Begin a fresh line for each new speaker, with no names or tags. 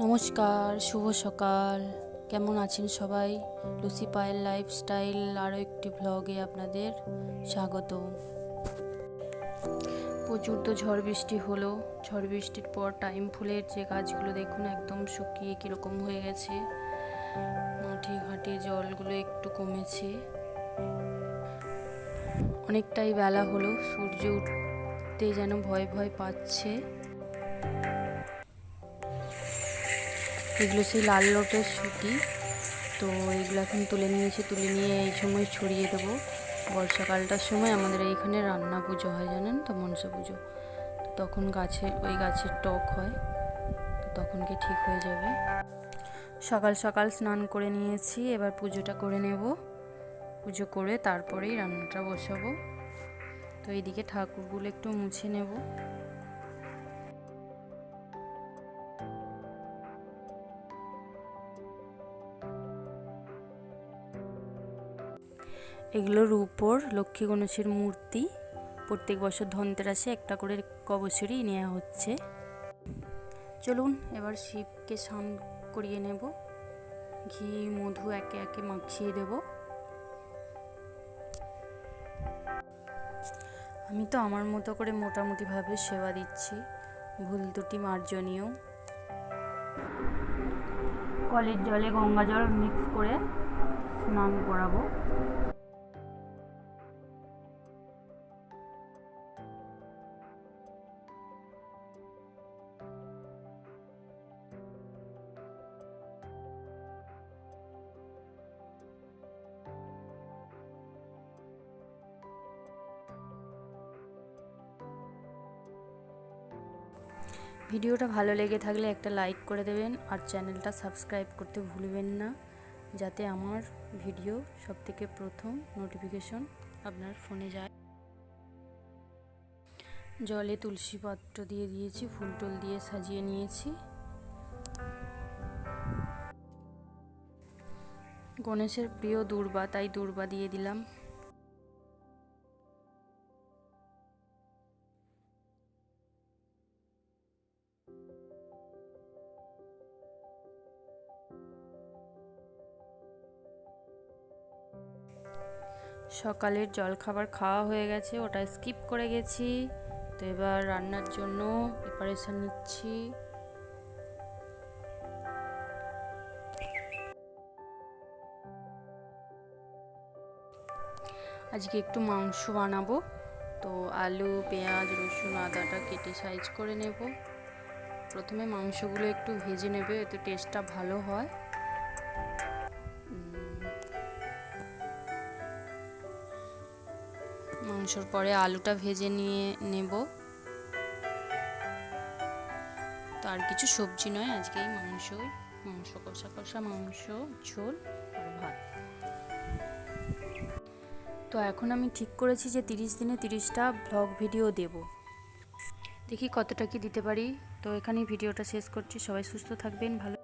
নমস্কার, শুভ সকাল। কেমন আছেন সবাই? লুসি পায়েল লাইফস্টাইল আরও একটি ভ্লগে আপনাদের স্বাগত। প্রচুর তো ঝড় বৃষ্টি হলো। ঝড় বৃষ্টির পর টাইম ফুলের যে গাছগুলো দেখুন একদম শুকিয়ে কীরকম হয়ে গেছে। মাঠে ঘাটে জলগুলো একটু কমেছে। অনেকটাই বেলা হলো, সূর্য উঠতে যেন ভয় ভয় পাচ্ছে। এগুলো সেই লাল লটের সুতি, তো এগুলো এখন তুলে নিয়েছি। তুলে নিয়ে এই সময় ছড়িয়ে দেবো। বর্ষাকালটার সময় আমাদের এইখানে রান্না পুজো হয়, জানেন তো, মনসা পুজো। তখন ওই গাছের টক হয়, তো তখন কি ঠিক হয়ে যাবে। সকাল সকাল স্নান করে নিয়েছি, এবার পুজোটা করে নেব। পুজো করে তারপরেই রান্নাটা বসাবো। তো এইদিকে ঠাকুরগুলো একটু মুছে নেব। এগুলো রূপোর লক্ষ্মী গণেশের মূর্তি। প্রত্যেক বছর ধনতেরাসে একটা করে কবছরই নেওয়া হচ্ছে। চলুন এবার শিবকে স্নান করিয়ে নেব। ঘি মধু একে একে মাখিয়ে দেব। আমি তো আমার মতো করে মোটামুটিভাবে সেবা দিচ্ছি, ভুল ত্রুটি মার্জনীয়। কলের জলে গঙ্গা জল মিক্স করে স্নান করাবো। ভিডিওটা ভালো লেগে থাকলে একটা লাইক করে দেবেন, আর চ্যানেলটা সাবস্ক্রাইব করতে ভুলবেন না, যাতে আমার ভিডিও সবথেকে প্রথম নোটিফিকেশন আপনার ফোনে যায়। জলে তুলসী পাত্র দিয়ে দিয়েছি, ফুল টুল দিয়ে সাজিয়ে নিয়েছি। গণেশের প্রিয় দূর্বা, তাই দূর্বা দিয়ে দিলাম। সকালের জলখাবার খাওয়া হয়ে গেছে, ওটা স্কিপ করে গেছি। তো এবার রান্নার জন্য প্রিপারেশন নিচ্ছি। আজকে একটু মাংস বানাবো, তো আলু পেঁয়াজ রসুন আদাটা কেটে সাইজ করে নেব। প্রথমে মাংসগুলো একটু ভেজে নেবে, এতে টেস্টটা ভালো হয়। মাংসর পরে আলুটা ভেজে নিয়ে নেব। তো আর কিছু সবজি নয়, আজকে এই মাংস কষা কষা মাংস, ঝোল আর ভাত। তো এখন আমি ঠিক করেছি যে 30 দিনে 30টা ব্লগ ভিডিও দেব। দেখি কতটা কি দিতে পারি। তো এখানেই ভিডিওটা শেষ করছি। সবাই সুস্থ থাকবেন, ভালো